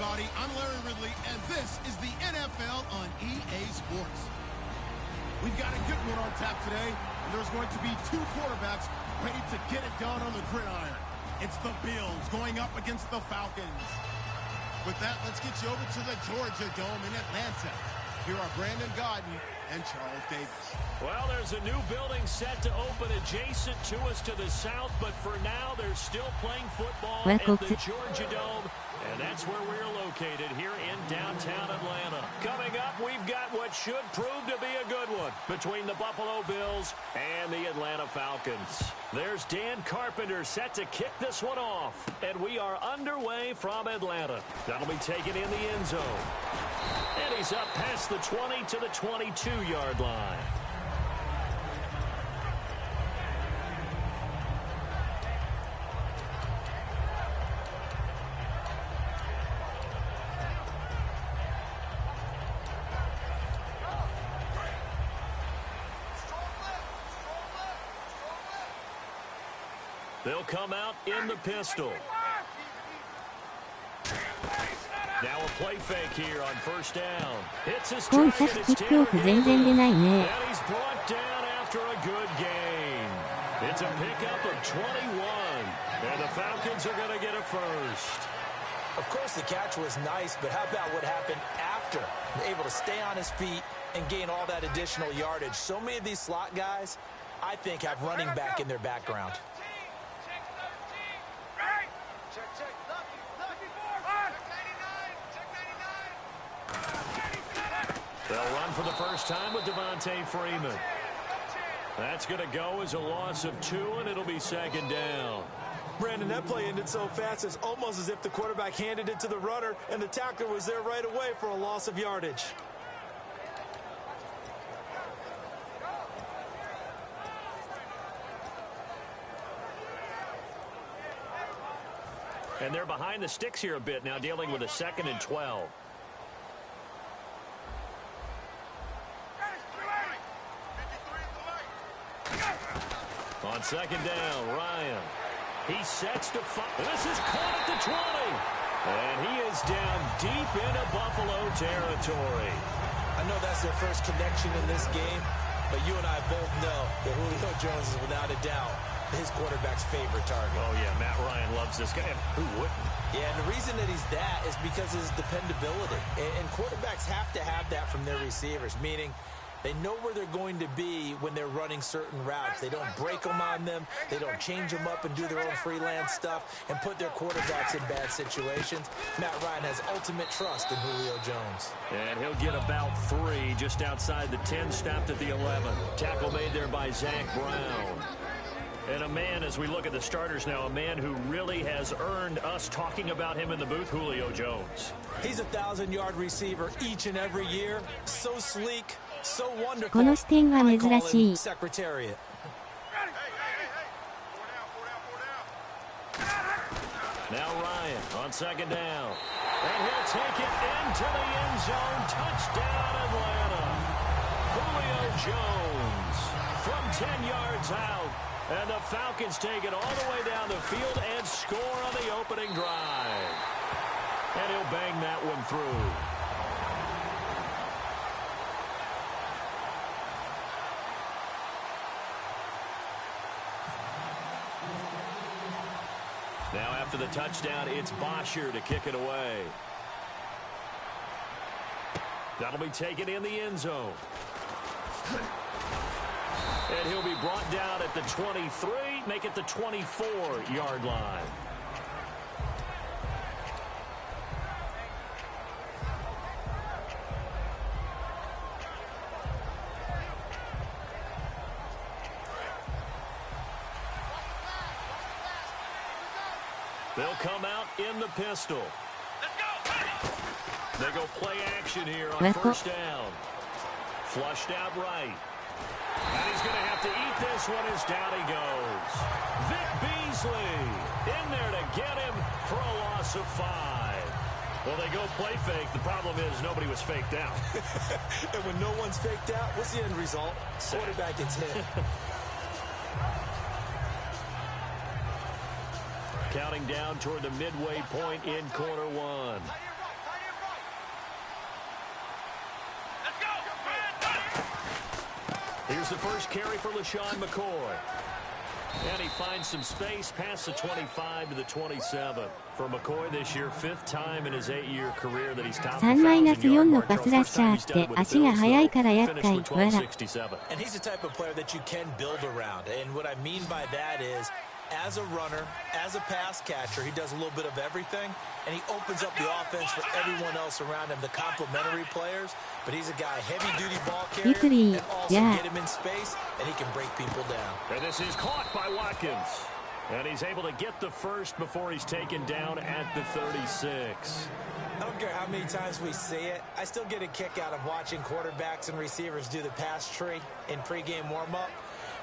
everybody. I'm Larry Ridley, and this is the NFL on EA Sports. We've got a good one on tap today, and there's going to be two quarterbacks ready to get it done on the gridiron. It's the Bills going up against the Falcons. With that, let's get you over to the Georgia Dome in Atlanta. Here are Brandon Gaudin and Charles Davis. Well, there's a new building set to open adjacent to us to the south, but for now, they're still playing football at the Georgia Dome, and that's where we're located here in downtown Atlanta. Coming up, we've got what should prove to be a good one between the Buffalo Bills and the Atlanta Falcons. There's Dan Carpenter set to kick this one off, and we are underway from Atlanta. That'll be taken in the end zone. And he's up past the 20 to the 22-yard line. They'll come out in the pistol. Now a play fake here on first down. Hits his target. It's Taylor Gabriel. And he's brought down after a good gain. It's a pickup of 21. And the Falcons are going to get a first. Of course, the catch was nice, but how about what happened after? Able to stay on his feet and gain all that additional yardage. So many of these slot guys, I think, have running back in their background. They'll run for the first time with Devontae Freeman. That's going to go as a loss of 2, and it'll be second down. Brandon, that play ended so fast, it's almost as if the quarterback handed it to the runner, and the tackler was there right away for a loss of yardage. And they're behind the sticks here a bit now, dealing with a 2nd and 12. On second down, Ryan. He sets to fire. This is caught at the 20. And he is down deep into Buffalo territory. I know that's their first connection in this game, but you and I both know that Julio Jones is without a doubt his quarterback's favorite target. Oh, yeah, Matt Ryan loves this guy. Who wouldn't? Yeah, and the reason that he's that is because of his dependability. And quarterbacks have to have that from their receivers, meaning they know where they're going to be when they're running certain routes. They don't break them on them. They don't change them up and do their own freelance stuff and put their quarterbacks in bad situations. Matt Ryan has ultimate trust in Julio Jones. And he'll get about 3 just outside the 10, stopped at the 11. Tackle made there by Zach Brown. And a man, as we look at the starters now, a man who really has earned us talking about him in the booth, Julio Jones. He's a 1,000-yard receiver each and every year. So sleek, so wonderful. この視点は珍しい。Secretariat. Now Ryan on second down. And he'll take it into the end zone. Touchdown, Atlanta. Julio Jones from 10 yards out. And the Falcons take it all the way down the field and score on the opening drive. And he'll bang that one through. Now after the touchdown, it's Bosher to kick it away. That'll be taken in the end zone. And he'll be brought down at the 23, make it the 24-yard line. They'll come out in the pistol. They go play action here on first down. Flushed out right. And he's going to have to eat this one as down he goes. Vic Beasley in there to get him for a loss of 5. Well, they go play fake. The problem is nobody was faked out. And when no one's faked out, what's the end result? Quarterback gets hit. Counting down toward the midway point in quarter 1. Here's the first carry for LaShawn McCoy. And he finds some space past the 25 to the 27. For McCoy this year, 5th time in his 8-year career that he's topped the 1,000-yard mark. First time he's done it with the Bills, though, finished with 1267. And he's the type of player that you can build around. And what I mean by that is, as a runner, as a pass catcher, he does a little bit of everything, and he opens up the offense for everyone else around him, the complementary players. But he's a guy, heavy-duty ball carrier, and also get him in space, and he can break people down. And this is caught by Watkins. And he's able to get the first before he's taken down at the 36. I don't care how many times we see it. I still get a kick out of watching quarterbacks and receivers do the pass tree in pregame warm-up.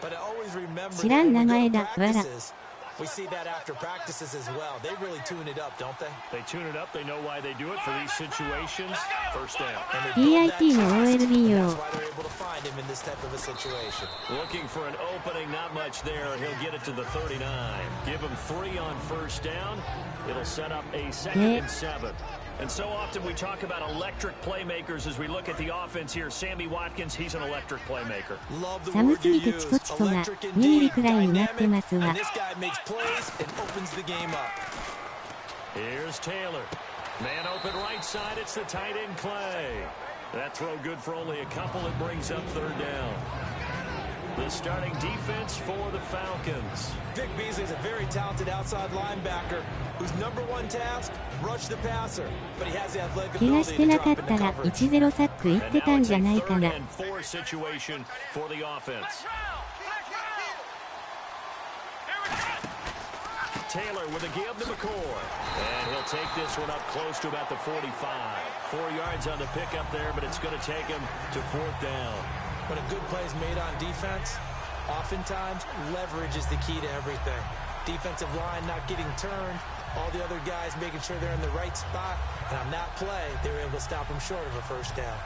But I always remember that when we go to practices, we see that after practices as well. They really tune it up, don't they? They tune it up. They know why they do it for these situations. First down. And they build that trust, and that's why they're able to find him in this type of a situation. Looking for an opening, not much there. He'll get it to the 39. Give him 3 on first down. It'll set up a 2nd and 7. And so often we talk about electric playmakers as we look at the offense here. Sammy Watkins, he's an electric playmaker. Love the word you use. Electric indeed, dynamic, and this guy makes plays and opens the game up. Here's Taylor. Man open right side, it's the tight end Clay. That throw good for only a couple. It brings up 3rd down. The starting defense for the Falcons. Vic Beasley is a very talented outside linebacker whose #1 task, rush the passer. But he has the athletic ability to drop into coverage. And now it's a 3rd and 4 situation for the offense. Taylor with a give to McCoy. And he'll take this one up close to about the 45. 4 yards on the pickup there, but it's going to take him to 4th down. When a good play is made on defense, oftentimes leverage is the key to everything. Defensive line not getting turned, all the other guys making sure they're in the right spot, and on that play, they were able to stop him short of a 1st down.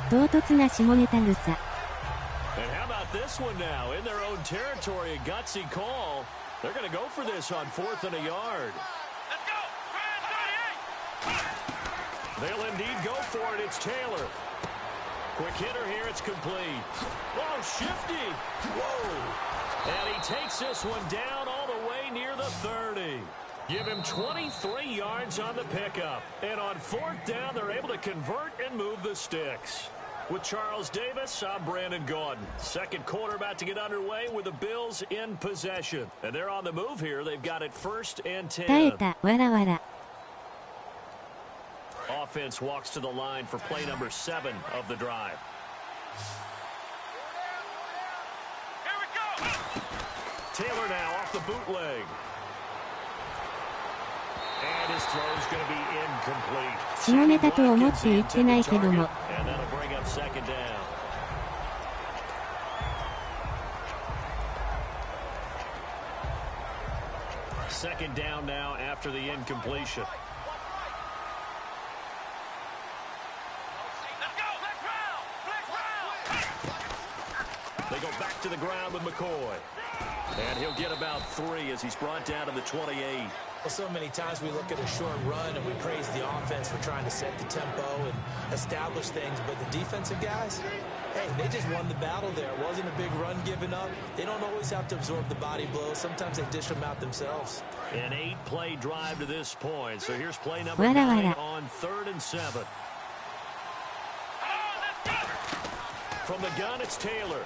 唐突な下ネタ草。 And how about this one now? In their own territory, a gutsy call. They're going to go for this on 4th and a yard. Let's go! 38! They'll indeed go for it. It's Taylor. Quick hitter here. It's complete. Oh, shifty. Whoa. And he takes this one down all the way near the 30. Give him 23 yards on the pickup. And on 4th down, they're able to convert and move the sticks. With Charles Davis, I'm Brandon Gaudin. 2nd quarter about to get underway with the Bills in possession. And they're on the move here. They've got it 1st and 10. 耐えた、わらわら。 Offense walks to the line for play number 7 of the drive. Here we go! Taylor now off the bootleg. And his throw is going to be incomplete. 下ネタと思って言ってないけども。 And that'll bring up 2nd down. Second down now after the incompletion. They go back to the ground with McCoy. And he'll get about 3 as he's brought down to the 28. Well, so many times we look at a short run and we praise the offense for trying to set the tempo and establish things. But the defensive guys, hey, they just won the battle there. It wasn't a big run given up. They don't always have to absorb the body blows. Sometimes they dish them out themselves. An 8-play drive to this point. So here's play number 9 on 3rd and 7. From the gun, it's Taylor.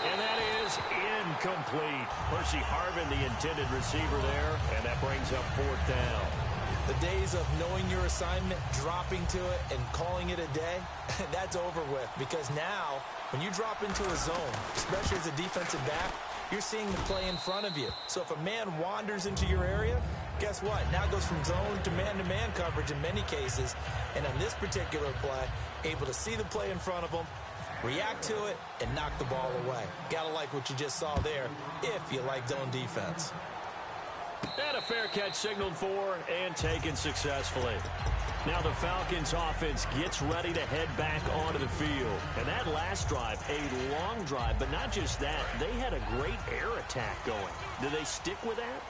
And that is incomplete. Percy Harvin, the intended receiver there, and that brings up 4th down. The days of knowing your assignment, dropping to it, and calling it a day, that's over with. Because now, when you drop into a zone, especially as a defensive back, you're seeing the play in front of you. So if a man wanders into your area, guess what? Now it goes from zone to man-to-man coverage in many cases. And on this particular play, able to see the play in front of him, react to it, and knock the ball away. Gotta like what you just saw there, if you like zone defense. And a fair catch signaled for and taken successfully. Now the Falcons offense gets ready to head back onto the field. And that last drive, a long drive, but not just that, they had a great air attack going. Do they stick with that?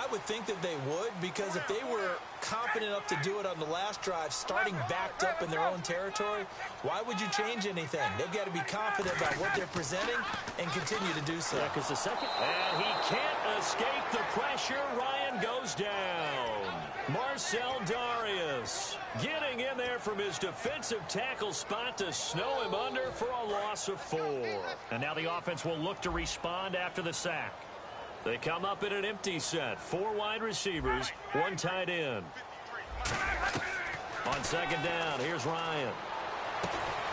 I would think that they would, because if they were confident enough to do it on the last drive, starting backed up in their own territory, why would you change anything? They've got to be confident about what they're presenting and continue to do so. Yeah, because the second... And he can't escape the pressure. Ryan goes down. Marcel Darius getting in there from his defensive tackle spot to snow him under for a loss of 4. And now the offense will look to respond after the sack. They come up in an empty set. 4 wide receivers, 1 tight end. On second down, here's Ryan.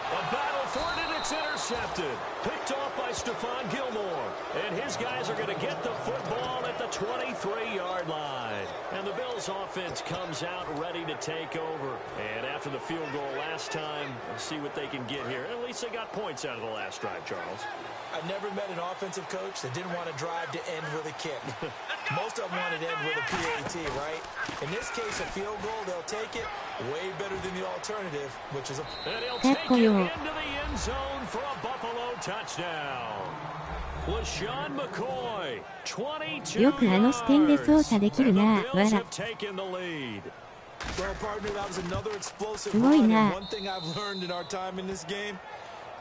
A battle for it, and it's intercepted. Picked off by Stephon Gilmore. And his guys are going to get the football at the 23-yard line. And the Bills' offense comes out ready to take over. And after the field goal last time, we'll see what they can get here. At least they got points out of the last drive, Charles. I never met an offensive coach that didn't want to drive to end with a kick. Most of them wanted to end with a PAT, right? In this case, a field goal, they'll take it way better than the alternative, which is a... And he'll take it into the end zone for a Buffalo touchdown. LaShawn McCoy, 22 よくあの視点で操作できるな、わら。 Well, partner, that was another explosive すごい run. な。 And one thing I've learned in our time in this game,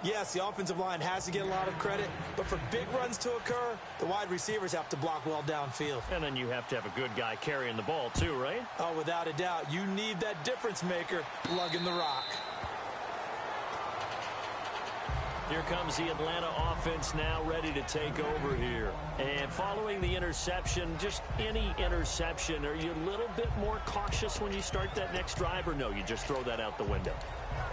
yes, the offensive line has to get a lot of credit, but for big runs to occur, the wide receivers have to block well downfield. And then you have to have a good guy carrying the ball too, right? Oh, without a doubt. You need that difference maker lugging the rock. Here comes the Atlanta offense now ready to take over here. And following the interception, just any interception, are you a little bit more cautious when you start that next drive, or no, you just throw that out the window?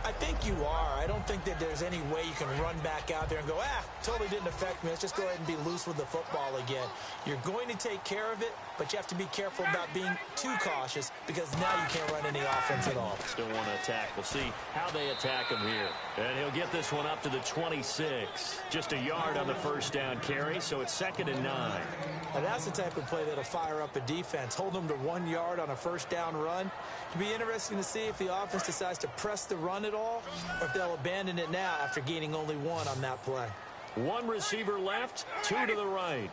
I think you are. I don't think that there's any way you can run back out there and go, totally didn't affect me. Let's just go ahead and be loose with the football again. You're going to take care of it, but you have to be careful about being too cautious, because now you can't run any offense at all. Still want to attack. We'll see how they attack him here. And he'll get this one up to the 26. Just a yard on the first down carry, so it's 2nd and 9. Now that's the type of play that'll fire up a defense. Hold them to 1 yard on a first down run. It'll be interesting to see if the offense decides to press the run at all, or if they'll abandon it now after gaining only 1 on that play. 1 receiver left, 2 to the right.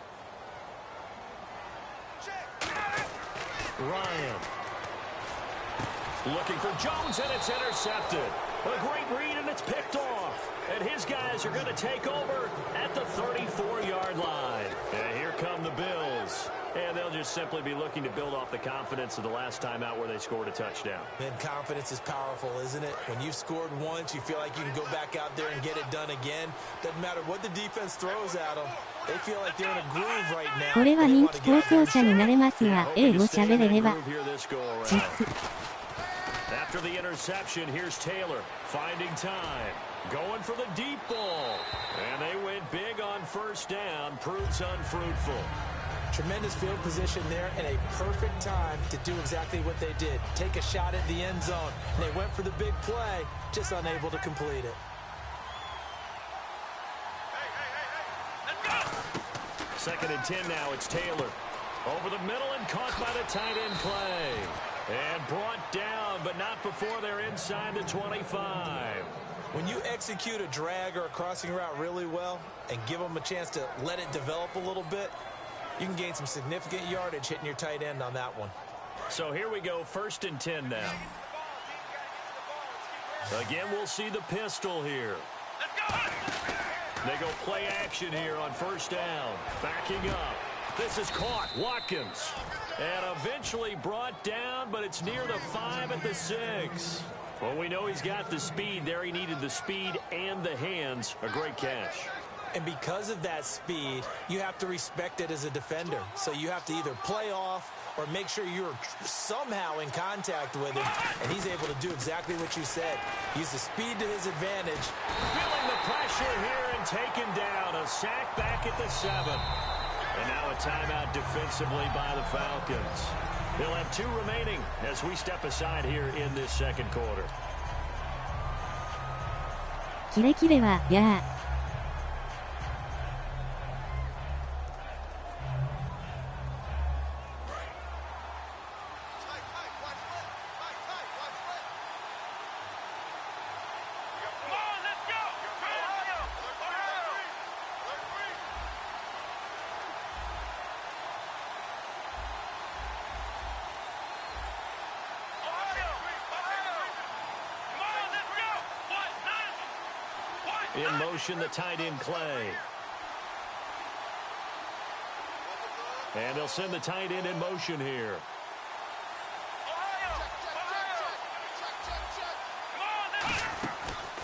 Ryan. Looking for Jones, and it's intercepted. A great read, and it's picked off. And his guys are going to take over at the 34-yard line. And here come the Bills. And they'll just simply be looking to build off the confidence of the last time out where they scored a touchdown. And confidence is powerful, isn't it? When you've scored once, you feel like you can go back out there and get it done again. Doesn't matter what the defense throws at them. They feel like they're in a groove right now. これは人気放送者になれますが、英語喋れれば。実。 After the interception, here's Taylor finding time. Going for the deep ball. And they went big on first down. Proves unfruitful. Tremendous field position there, and a perfect time to do exactly what they did. Take a shot at the end zone. And they went for the big play, just unable to complete it. Hey, 2nd and 10 now. It's Taylor. Over the middle and caught by the tight end play. And brought down, but not before they're inside the 25. When you execute a drag or a crossing route really well and give them a chance to let it develop a little bit, you can gain some significant yardage hitting your tight end on that one. So here we go, 1st and 10 now. Again, we'll see the pistol here. They go play action here on first down. Backing up. This is caught. Watkins. And eventually brought down, but it's near the 5 at the 6. Well, we know he's got the speed there. He needed the speed and the hands. A great catch. And because of that speed, you have to respect it as a defender. So you have to either play off or make sure you're somehow in contact with him. And he's able to do exactly what you said. Use the speed to his advantage. Feeling the pressure here and taken down. A sack back at the 7. And now a timeout defensively by the Falcons. They'll have 2 remaining as we step aside here in this 2nd quarter. キレキレは、やー。In motion, the tight end, Clay. And they'll send the tight end in motion here.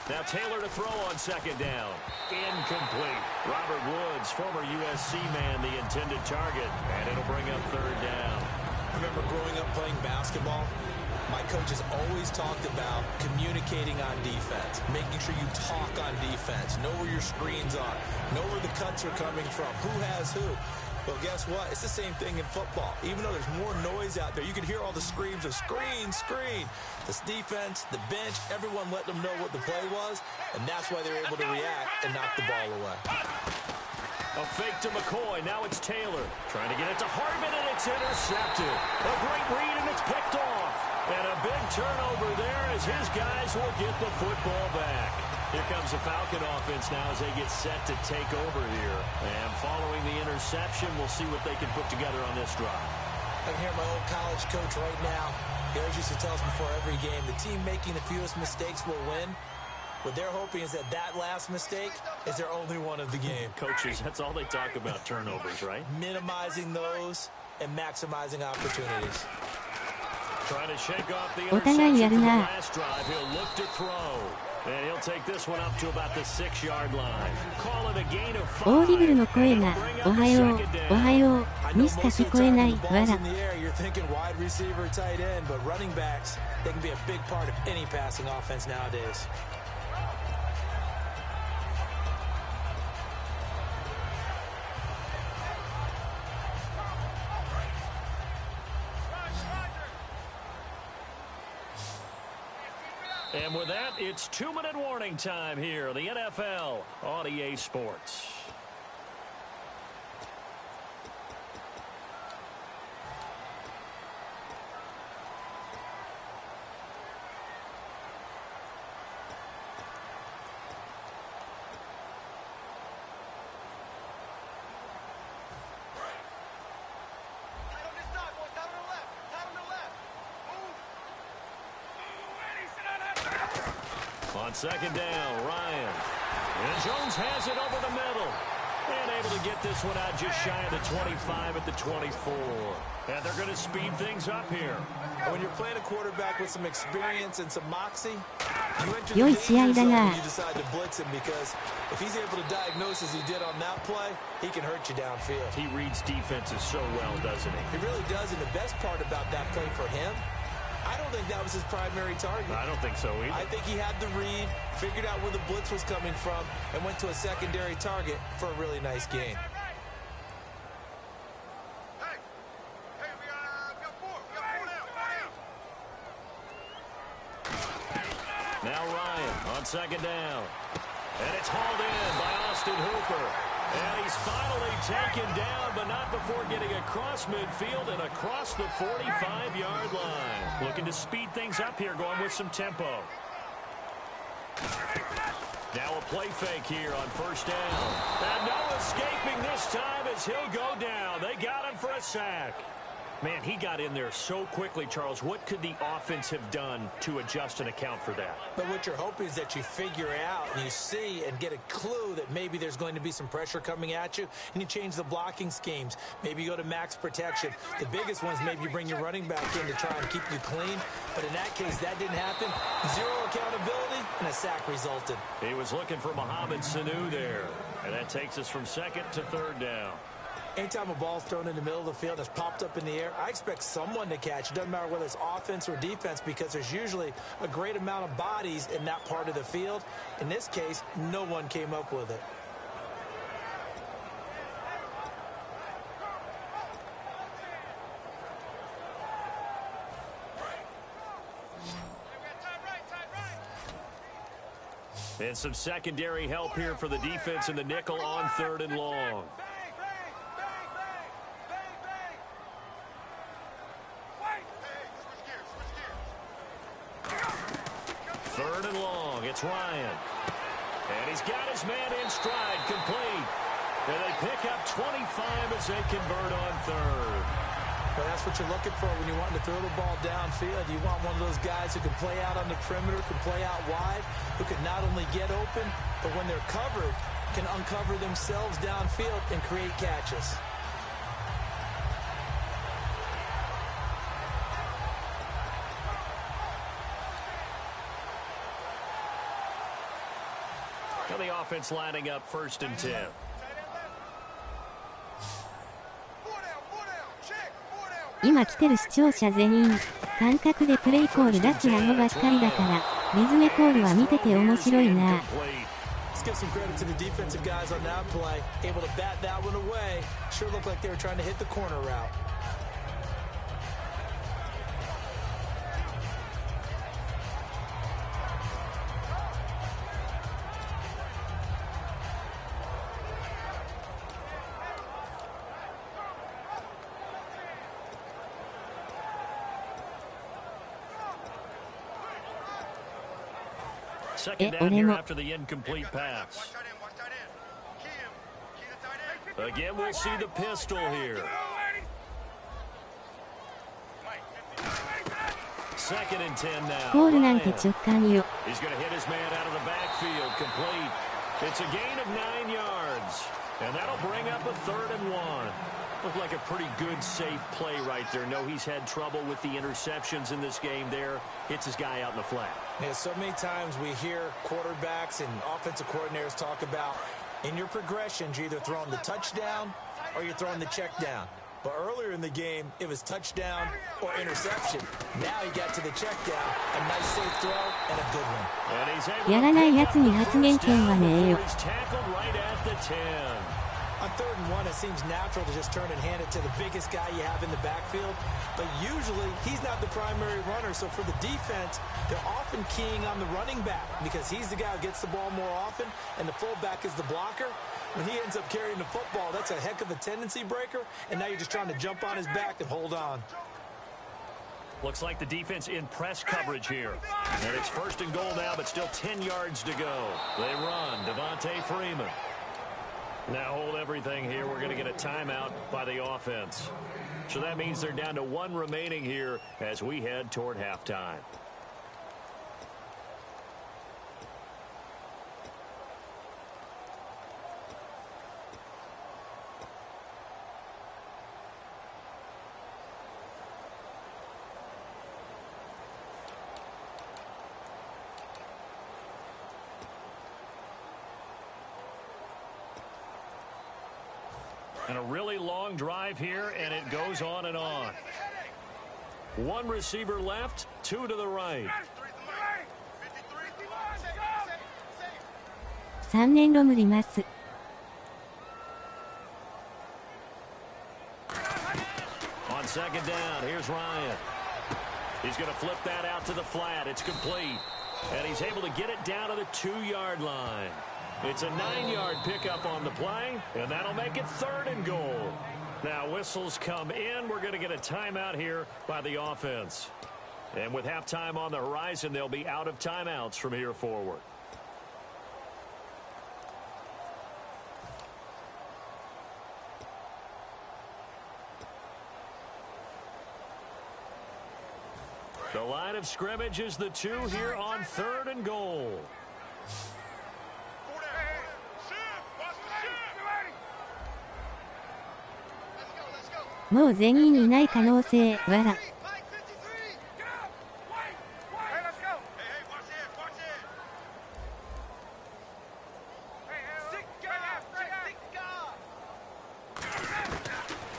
Now Taylor to throw on second down. Incomplete. Robert Woods, former USC man, the intended target. And it'll bring up third down. I remember growing up playing basketball. My coaches always talked about communicating on defense, making sure you talk on defense, know where your screens are, know where the cuts are coming from, who has who. Well, guess what? It's the same thing in football. Even though there's more noise out there, you can hear all the screams of screen, screen. This defense, the bench, everyone let them know what the play was, and that's why they're able to react and knock the ball away. A fake to McCoy. Now it's Taylor. Trying to get it to Hartman, and it's intercepted. A great read, and it's picked off. And a big turnover there as his guys will get the football back. Here comes the Falcon offense now as they get set to take over here. And following the interception, we'll see what they can put together on this drive. I can hear my old college coach right now. He always used to tell us before every game, the team making the fewest mistakes will win. What they're hoping is that that last mistake is their only one of the game. Coaches, that's all they talk about, turnovers, right? Minimizing those and maximizing opportunities. Trying to shake off the interception from the last drive. He'll look to throw. And he'll take this one up to about the 6-yard line. Call it a gain of 5. オーディブルの声が、おはよう、おはよう、にしか聞こえない、わら。You're thinking wide receiver, tight end, but running backs, they can be a big part of any passing offense nowadays. And with that, it's 2-minute warning time here on the NFL on EA Sports. On second down, Ryan. And Jones has it over the middle. And able to get this one out just shy of the 25 at the 24. And they're going to speed things up here. When you're playing a quarterback with some experience and some moxie, you enter the 良い試合だな。 you decide to blitz him because if he's able to diagnose as he did on that play, he can hurt you downfield. He reads defenses so well, doesn't he? He really does, and the best part about that play for him, I don't think that was his primary target. I don't think so either. I think he had the read, figured out where the blitz was coming from, and went to a secondary target for a really nice gain. Now Ryan on second down. And it's hauled in by Austin Hooper. And he's finally taken down, but not before getting across midfield and across the 45-yard line. Looking to speed things up here, going with some tempo. Now a play fake here on first down. And no escaping this time as he'll go down. They got him for a sack. Man, he got in there so quickly, Charles. What could the offense have done to adjust and account for that? But what you're hoping is that you figure out and you see and get a clue that maybe there's going to be some pressure coming at you, and you change the blocking schemes. Maybe you go to max protection. The biggest ones, maybe you bring your running back in to try and keep you clean. But in that case, that didn't happen. Zero accountability, and a sack resulted. He was looking for Mohamed Sanu there. And that takes us from second to third down. Anytime a ball's thrown in the middle of the field and it's popped up in the air, I expect someone to catch. It doesn't matter whether it's offense or defense because there's usually a great amount of bodies in that part of the field. In this case, no one came up with it. And some secondary help here for the defense in the nickel on third and long. Third and long, it's Ryan. And he's got his man in stride, complete. And they pick up 25 as they convert on third. But that's what you're looking for when you're wanting to throw the ball downfield. You want one of those guys who can play out on the perimeter, can play out wide, who can not only get open, but when they're covered, can uncover themselves downfield and create catches. Now the offense lining up 1st and 10. 今来てる視聴者全員、感覚でプレイコール出すなのばっかりだから、リズメコールは見てて面白いな。Let's give some credit to the defensive guys on that play. Able to bat that one away. Sure looked like they were trying to hit the corner route. Second down here after the incomplete pass. Again, we'll see the pistol here. 2nd and 10 now. コールなんて直感よ。 He's going to hit his man out of the backfield. Complete. It's a gain of 9 yards. And that'll bring up a 3rd and 1. Looked like a pretty good, safe play right there. No, he's had trouble with the interceptions in this game there. Hits his guy out in the flat. Yeah, so many times we hear quarterbacks and offensive coordinators talk about in your progressions, you're either throwing the touchdown or you're throwing the check down. But earlier in the game, it was touchdown or interception. Now he got to the check down, a nice safe throw and a good one. やらないやつに発言権はねえよ。 On 3rd and 1, it seems natural to just turn and hand it to the biggest guy you have in the backfield. But usually, he's not the primary runner. So for the defense, they're often keying on the running back because he's the guy who gets the ball more often, and the fullback is the blocker. When he ends up carrying the football, that's a heck of a tendency breaker, and now you're just trying to jump on his back and hold on. Looks like the defense in press coverage here. And it's 1st and goal now, but still 10 yards to go. They run. Devontae Freeman. Now hold everything here. We're going to get a timeout by the offense. So that means they're down to 1 remaining here as we head toward halftime. And a really long drive here, and it goes on and on. 1 receiver left, 2 to the right. 3年ロムります。 On 2nd down, here's Ryan. He's going to flip that out to the flat. It's complete. And he's able to get it down to the 2-yard line. It's a 9-yard pickup on the play, and that'll make it 3rd and goal. Now whistles come in. We're going to get a timeout here by the offense. And with halftime on the horizon, they'll be out of timeouts from here forward. The line of scrimmage is the 2 here on 3rd and goal. もう全員いない可能性、わら。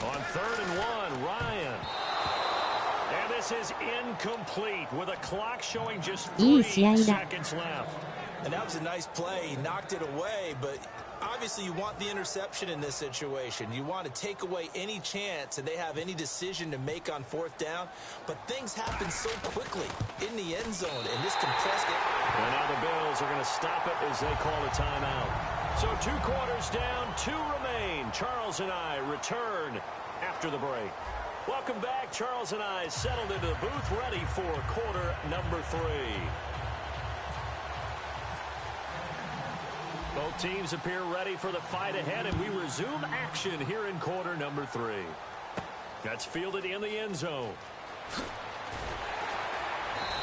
On 3rd and 1, Ryan. And this is incomplete with a clock showing just 3 seconds left. And that was a nice play. He knocked it away, but obviously you want the interception in this situation. You want to take away any chance that they have any decision to make on 4th down. But things happen so quickly in the end zone in this compressed. And now the Bills are going to stop it as they call a timeout. So 2 quarters down, 2 remain. Charles and I return after the break. Welcome back. Charles and I settled into the booth ready for quarter number 3. Both teams appear ready for the fight ahead, and we resume action here in quarter number 3. That's fielded in the end zone.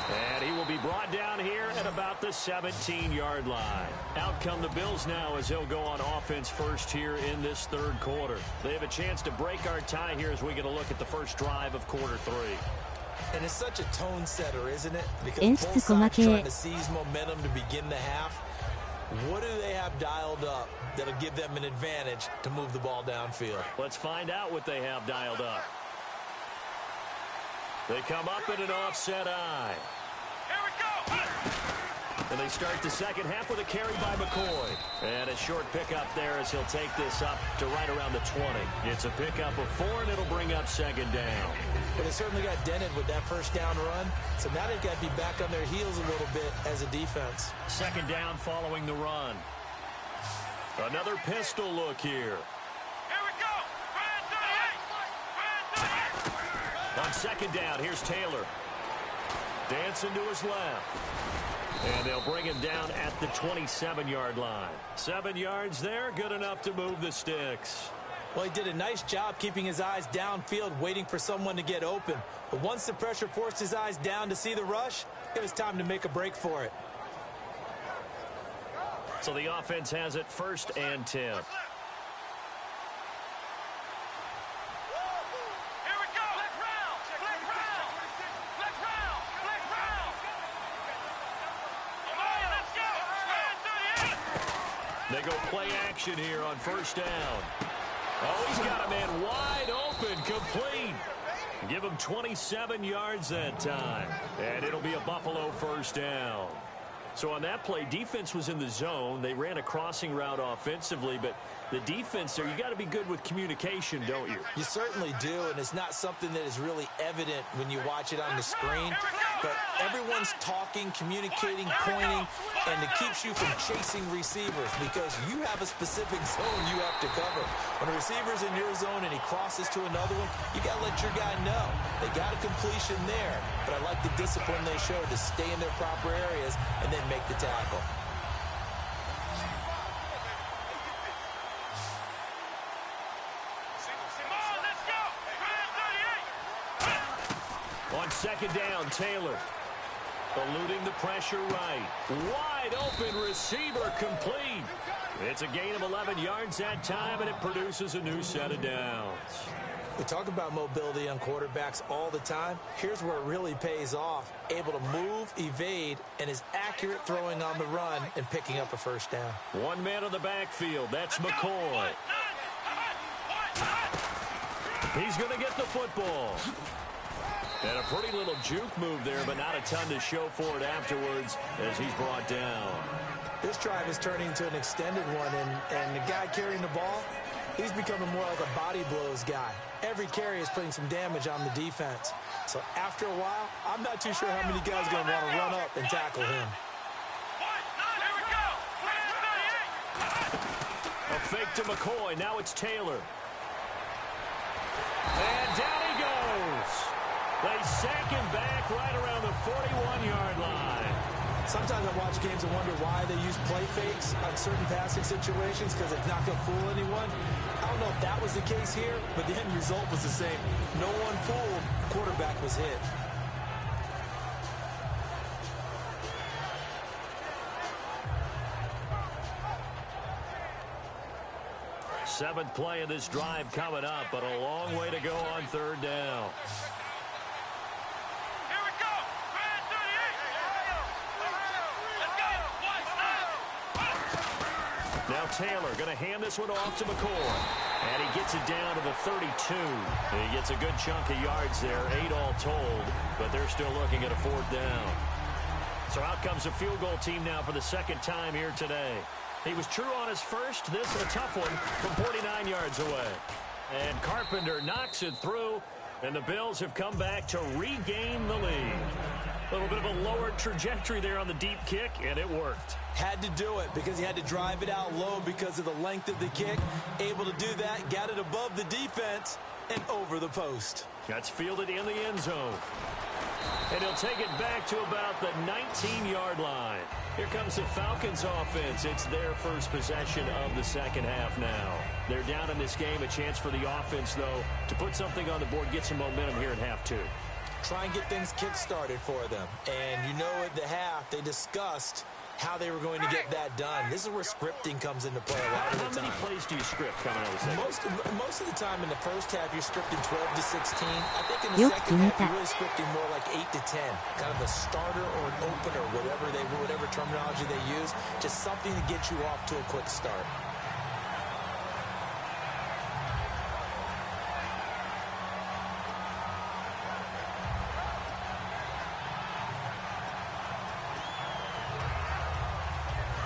And he will be brought down here at about the 17-yard line. Out come the Bills now as they'll go on offense first here in this third quarter. They have a chance to break our tie here as we get a look at the first drive of quarter 3. And it's such a tone setter, isn't it? Because both sides trying to seize momentum to begin the half. What do they have dialed up that'll give them an advantage to move the ball downfield? Let's find out what they have dialed up. They come up in an offset eye. Here we go. And they start the second half with a carry by McCoy. And a short pickup there as he'll take this up to right around the 20. It's a pickup of 4, and it'll bring up second down. But it certainly got dented with that first down run. So now they've got to be back on their heels a little bit as a defense. Second down following the run. Another pistol look here. Here we go. Brand 38. On second down, here's Taylor. Dancing to his left. And they'll bring him down at the 27-yard line. 7 yards there, good enough to move the sticks. Well, he did a nice job keeping his eyes downfield, waiting for someone to get open. But once the pressure forced his eyes down to see the rush, it was time to make a break for it. So the offense has it 1st and 10. Here we go. Flex round. Flex round. Flex round. Flex round. Come on, let's go. Brand 38. They go play action here on 1st down. Oh, he's got a man wide open, complete. Give him 27 yards that time. And it'll be a Buffalo 1st down. So on that play, defense was in the zone. They ran a crossing route offensively, but the defense there, you got to be good with communication, don't you? You certainly do, and it's not something that is really evident when you watch it on the screen. But everyone's talking, communicating, pointing, and it keeps you from chasing receivers because you have a specific zone you have to cover. When a receiver's in your zone and he crosses to another one, you got to let your guy know. They got a completion there, but I like the discipline they show to stay in their proper areas and then make the tackle. On second down, Taylor. Eluding the pressure right. Wide open receiver complete. It's a gain of 11 yards that time, and it produces a new set of downs. We talk about mobility on quarterbacks all the time. Here's where it really pays off. Able to move, evade, and is accurate throwing on the run and picking up a 1st down. One man on the backfield. That's McCoy. He's going to get the football. And a pretty little juke move there, but not a ton to show for it afterwards as he's brought down. This drive is turning into an extended one, and the guy carrying the ball, he's becoming more like a body blows guy. Every carry is putting some damage on the defense. So after a while, I'm not too sure how many guys are going to want to run up and tackle him. A fake to McCoy. Now it's Taylor. And down he goes. They sack him back right around the 41-yard line. Sometimes I watch games and wonder why they use play fakes on certain passing situations because it's not going to fool anyone. I don't know if that was the case here, but the end result was the same. No one fooled. Quarterback was hit. Seventh play of this drive coming up, but a long way to go on 3rd down. Now Taylor going to hand this one off to McCoy. And he gets it down to the 32. He gets a good chunk of yards there, 8 all told, but they're still looking at a 4th down. So out comes a field goal team now for the 2nd time here today. He was true on his first. This a tough one from 49 yards away. And Carpenter knocks it through, and the Bills have come back to regain the lead. A little bit of a lower trajectory there on the deep kick, and it worked. Had to do it because he had to drive it out low because of the length of the kick. Able to do that, got it above the defense and over the post. That's fielded in the end zone. And he'll take it back to about the 19-yard line. Here comes the Falcons offense. It's their first possession of the second half now. They're down in this game. A chance for the offense, though, to put something on the board, get some momentum here in half two. Try and get things kick-started for them. And you know at the half, they discussed how they were going to get that done. This is where scripting comes into play a lot of the time. How many plays do you script coming out of the second? Most of the time in the first half, you're scripting 12 to 16. I think in the second half, you're really scripting more like 8 to 10. Kind of a starter or an opener, whatever terminology they use. Just something to get you off to a quick start.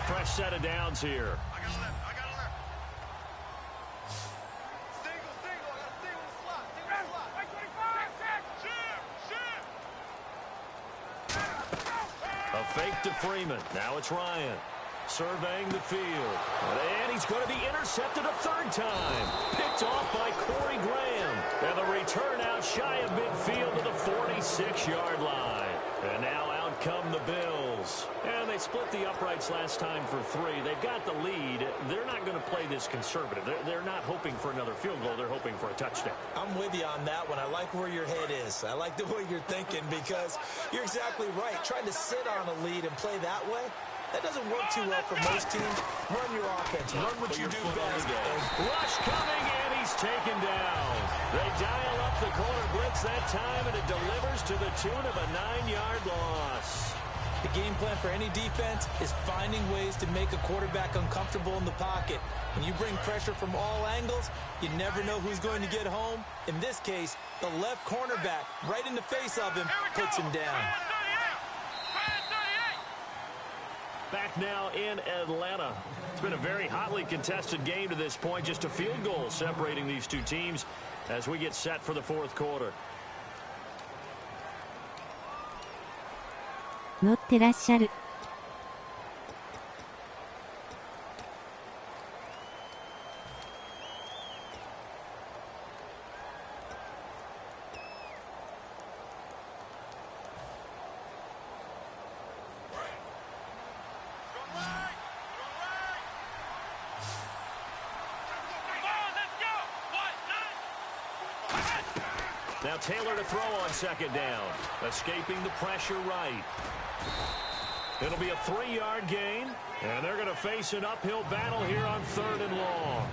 Fresh set of downs here. I got a left. Single. I got a single slot. Shim. A fake to Freeman. Now it's Ryan. Surveying the field. And he's going to be intercepted a third time. Picked off by Corey Graham. And the return out shy of midfield to the 46-yard line. And now out come the Bills. And they split the uprights last time for 3. They've got the lead. They're not going to play this conservative. They're not hoping for another field goal. They're hoping for a touchdown. I'm with you on that one. I like where your head is. I like the way you're thinking because you're exactly right. Trying to sit on a lead and play that way, that doesn't work too well for most teams. Run your offense. Run what you do best. Rush coming, and he's taken down. They dial up the corner blitz that time, and it delivers to the tune of a 9-yard loss. The game plan for any defense is finding ways to make a quarterback uncomfortable in the pocket. When you bring pressure from all angles, you never know who's going to get home. In this case, the left cornerback, right in the face of him, puts him down. Back now in Atlanta. It's been a very hotly contested game to this point. Just a field goal separating these two teams as we get set for the fourth quarter. 乗ってらっしゃる。Now Taylor to throw on second down. Escaping the pressure right. It'll be a 3-yard gain, and they're going to face an uphill battle here on 3rd and long.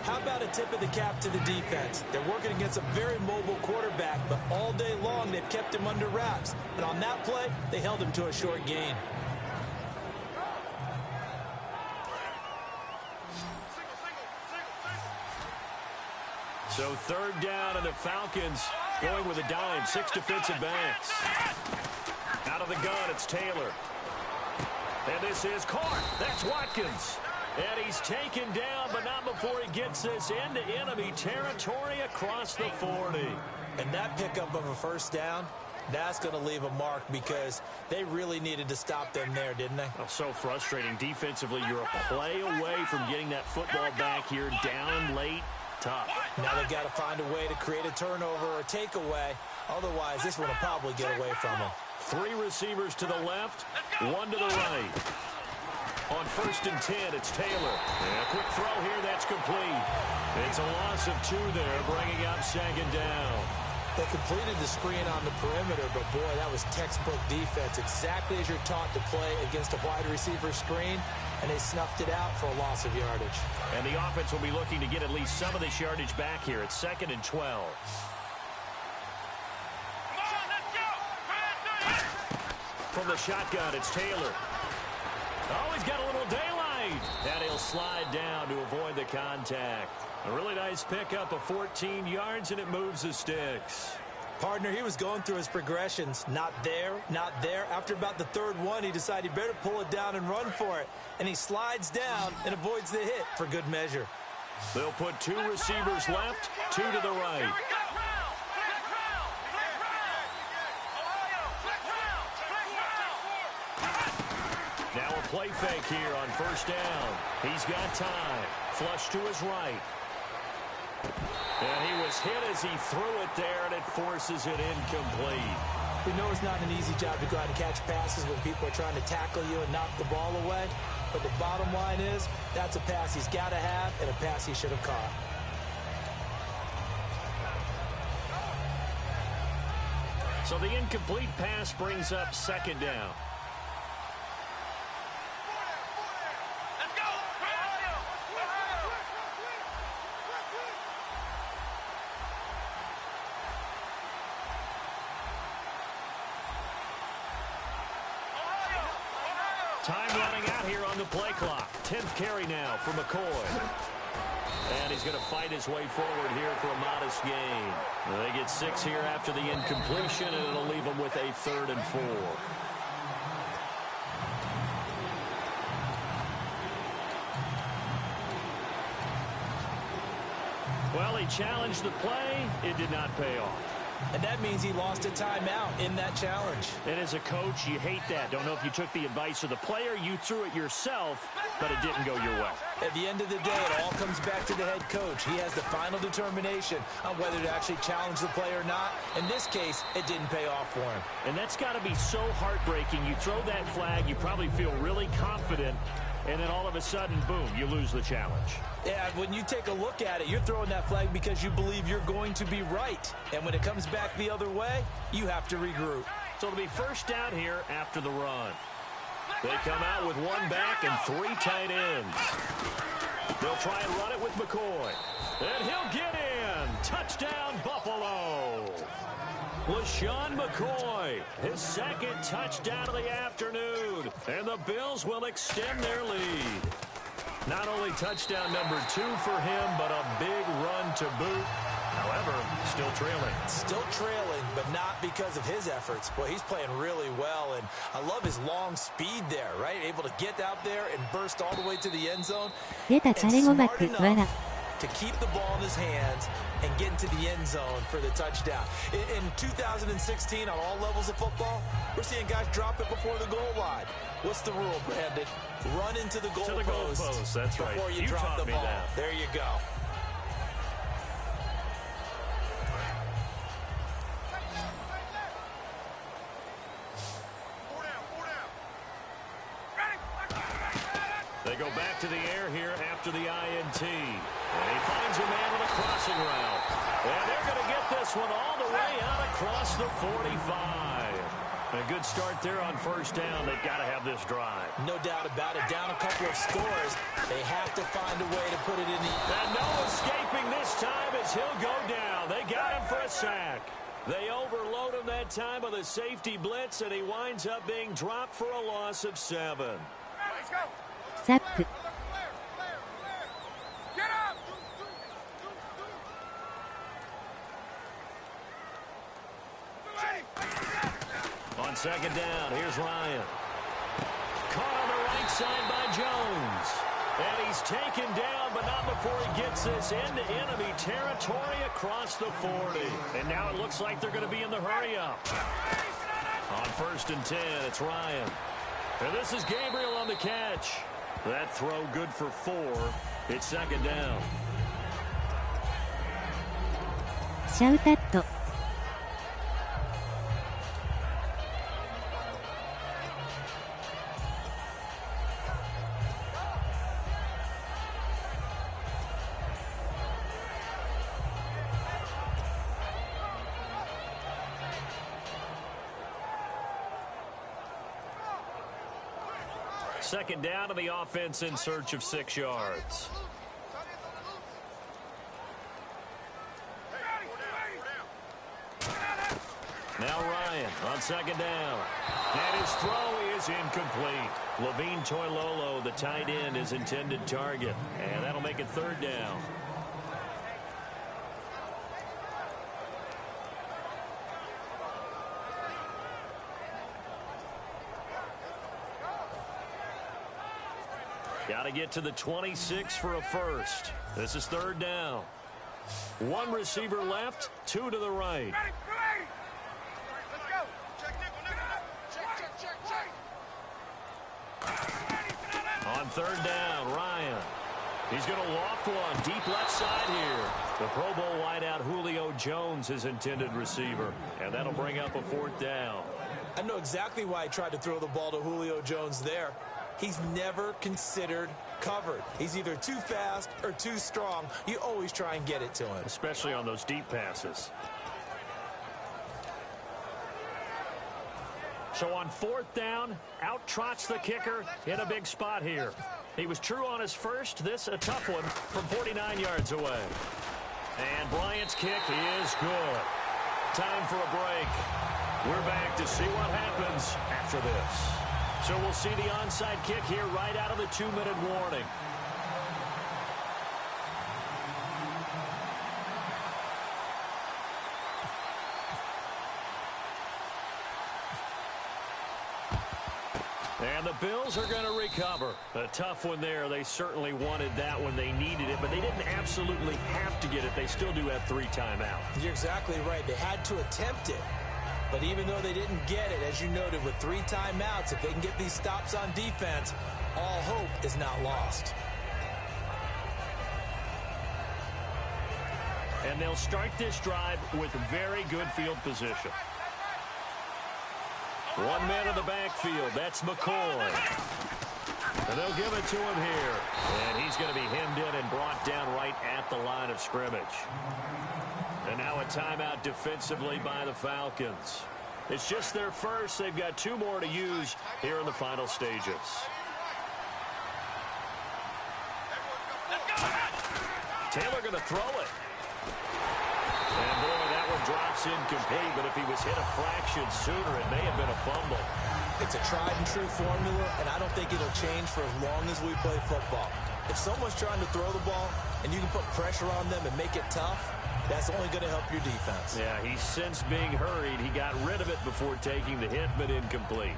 How about a tip of the cap to the defense? They're working against a very mobile quarterback, but all day long they've kept him under wraps. And on that play, they held him to a short gain. So 3rd down, and the Falcons going with a dime. 6 defensive backs. Out of the gun, it's Taylor. And this is caught. That's Watkins. And he's taken down, but not before he gets this into enemy territory across the 40. And that pickup of a first down, that's going to leave a mark because they really needed to stop them there, didn't they? Oh, so frustrating. Defensively, you're a play away from getting that football back here. Down late. Tough. Now they've got to find a way to create a turnover or a takeaway. Otherwise, this one will probably get away from them. 3 receivers to the left, 1 to the right. On 1st and 10, it's Taylor. And a quick throw here, that's complete. It's a loss of 2 there, bringing up 2nd down. They completed the screen on the perimeter, but boy, that was textbook defense. Exactly as you're taught to play against a wide receiver screen, and they snuffed it out for a loss of yardage. And the offense will be looking to get at least some of this yardage back here. It's 2nd and 12. From the shotgun, it's Taylor. Oh, he's got a little daylight. And he'll slide down to avoid the contact. A really nice pickup of 14 yards, and it moves the sticks. Partner, he was going through his progressions. Not there, not there. After about the 3rd one, he decided he better pull it down and run for it. And he slides down and avoids the hit for good measure. They'll put 2 receivers left, 2 to the right. Now a play fake here on 1st down. He's got time. Flush to his right. And he was hit as he threw it there, and it forces it incomplete. We know it's not an easy job to go out and catch passes when people are trying to tackle you and knock the ball away. But the bottom line is, that's a pass he's got to have and a pass he should have caught. So the incomplete pass brings up second down. Let's go! Time running out here on the play clock. 10th carry now for McCoy. And he's going to fight his way forward here for a modest gain. They get 6 here after the incompletion, and it'll leave them with a 3rd and 4. Well, he challenged the play. It did not pay off. And that means he lost a timeout in that challenge. And as a coach, you hate that. Don't know if you took the advice of the player, you threw it yourself, but it didn't go your way. At the end of the day, it all comes back to the head coach. He has the final determination on whether to actually challenge the play or not. In this case, it didn't pay off for him. And that's got to be so heartbreaking. You throw that flag, you probably feel really confident, and then all of a sudden, boom, you lose the challenge. Yeah, when you take a look at it, you're throwing that flag because you believe you're going to be right. And when it comes back the other way, you have to regroup. So it'll be first down here after the run. They come out with 1 back and 3 tight ends. They'll try and run it with McCoy. And he'll get in. Touchdown, Buffalo. LaShawn McCoy, his 2nd touchdown of the afternoon. And the Bills will extend their lead. Not only touchdown number 2 for him, but a big run to boot. However, still trailing. Still trailing, but not because of his efforts. Boy, he's playing really well, and I love his long speed there, right? Able to get out there and burst all the way to the end zone. And smart enough to keep the ball in his hands and get into the end zone for the touchdown. In 2016, on all levels of football, we're seeing guys drop it before the goal line. What's the rule, Brandon? Run into the goal post. That's right. Before you drop the ball. There you go. They go back to the air here after the INT. And he finds a man with a crossing route. And they're going to get this one all the way out across the 45. A good start there on first down. They've got to have this drive. No doubt about it. Down a couple of scores. They have to find a way to put it in the... And no escaping this time as he'll go down. They got him for a sack. They overload him that time with a safety blitz, and he winds up being dropped for a loss of 7. Let's go! Sack. Get up! On second down, here's Ryan. Caught on the right side by Jones. And he's taken down, but not before he gets this into enemy territory across the 40. And now it looks like they're going to be in the hurry-up. On 1st and 10, it's Ryan. And this is Gabriel on the catch. That throw good for 4. It's second down. Shout-out. Second down to the offense in search of 6 yards. Now Ryan on second down. And his throw is incomplete. Levine Toilolo, the tight end, his intended target. And that'll make it 3rd down. Got to get to the 26 for a first. This is 3rd down. 1 receiver left, 2 to the right. Let's go! Check, check. On 3rd down, Ryan. He's going to loft one deep left side here. The Pro Bowl wideout Julio Jones is intended receiver, and that'll bring up a 4th down. I know exactly why he tried to throw the ball to Julio Jones there. He's never considered covered. He's either too fast or too strong. You always try and get it to him. Especially on those deep passes. So on 4th down, out trots the kicker in a big spot here. He was true on his first. This a tough one from 49 yards away. And Bryant's kick is good. Time for a break. We're back to see what happens after this. So we'll see the onside kick here right out of the 2-minute warning. And the Bills are going to recover. A tough one there. They certainly wanted that when they needed it, but they didn't absolutely have to get it. They still do have 3 timeouts. You're exactly right. They had to attempt it. But even though they didn't get it, as you noted, with 3 timeouts, if they can get these stops on defense, all hope is not lost. And they'll start this drive with very good field position. 1 man in the backfield. That's McCoy. And they'll give it to him here. And he's going to be hemmed in and brought down right at the line of scrimmage. And now a timeout defensively by the Falcons. It's just their first. They've got 2 more to use here in the final stages. Taylor going to throw it. And boy, that one drops incomplete, but if he was hit a fraction sooner, it may have been a fumble. It's a tried and true formula, and I don't think it'll change for as long as we play football. If someone's trying to throw the ball and you can put pressure on them and make it tough, that's only going to help your defense. Yeah, he's since being hurried. He got rid of it before taking the hit, but incomplete.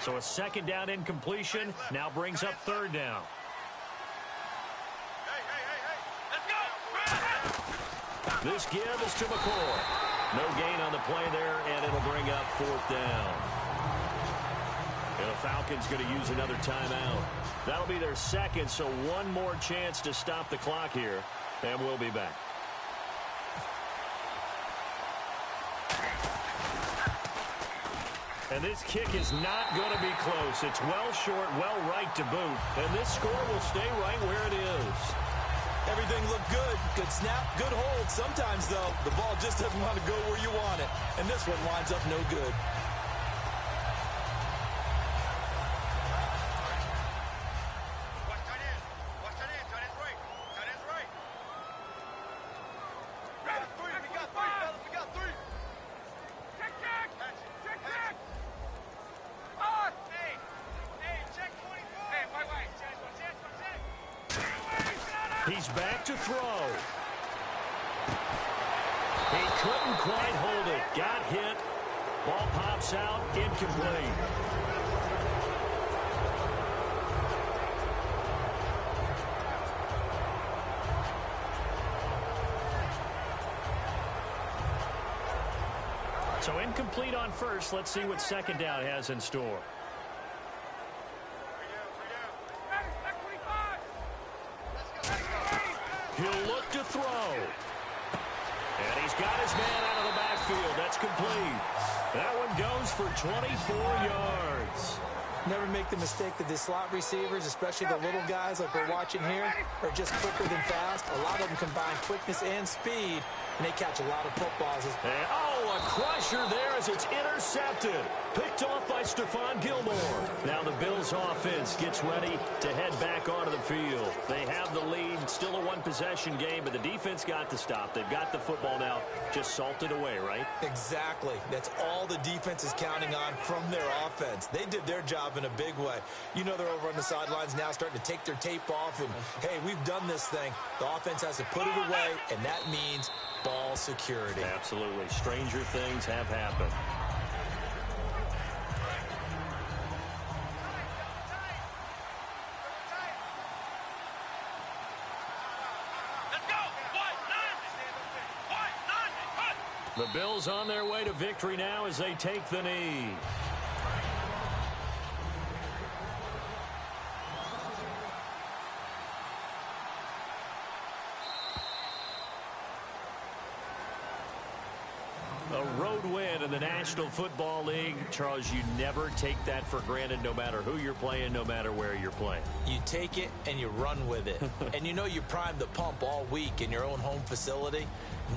So a 2nd down incompletion now brings up 3rd down. This give is to McCoy. No gain on the play there, and it'll bring up 4th down. And the Falcons going to use another timeout. That'll be their 2nd, so 1 more chance to stop the clock here, and we'll be back. And this kick is not going to be close. It's well short, well right to boot. And this score will stay right where it is. Everything looked good. Good snap, good hold. Sometimes, though, the ball just doesn't want to go where you want it. And this one winds up no good. He's back to throw. He couldn't quite hold it. Got hit. Ball pops out. Incomplete. So incomplete on first. Let's see what 2nd down has in store. He'll look to throw. And he's got his man out of the backfield. That's complete. That one goes for 24 yards. Never make the mistake that the slot receivers, especially the little guys like we're watching here, are just quicker than fast. A lot of them combine quickness and speed, and they catch a lot of footballs. And, oh, a crusher there as it's intercepted. Picked off by Stephon Gilmore. Now the Bills offense gets ready to head back onto the field. They have the lead. Still a 1-possession game, but the defense got the stop. They've got the football now. Just salted away, right? Exactly. That's all the defense is counting on from their offense. They did their job in a big way. You know they're over on the sidelines now starting to take their tape off, and, hey, we've done this thing. The offense has to put it away, and that means ball security. Absolutely. Stranger things have happened. The Bills on their way to victory now as they take the knee. A road win in the National Football League. Charles, you never take that for granted no matter who you're playing, no matter where you're playing. You take it and you run with it. And you know you primed the pump all week in your own home facility.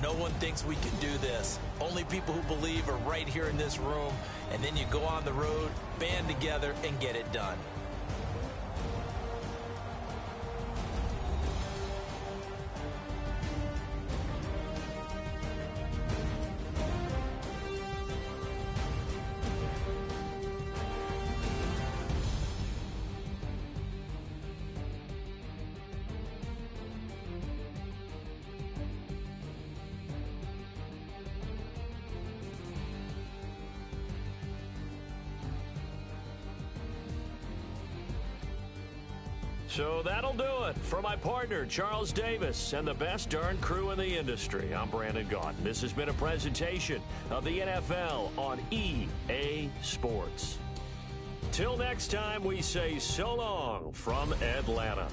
No one thinks we can do this. Only people who believe are right here in this room. And then you go on the road, band together, and get it done. So that'll do it. For my partner, Charles Davis, and the best darn crew in the industry, I'm Brandon Gaudin. This has been a presentation of the NFL on EA Sports. Till next time, we say so long from Atlanta.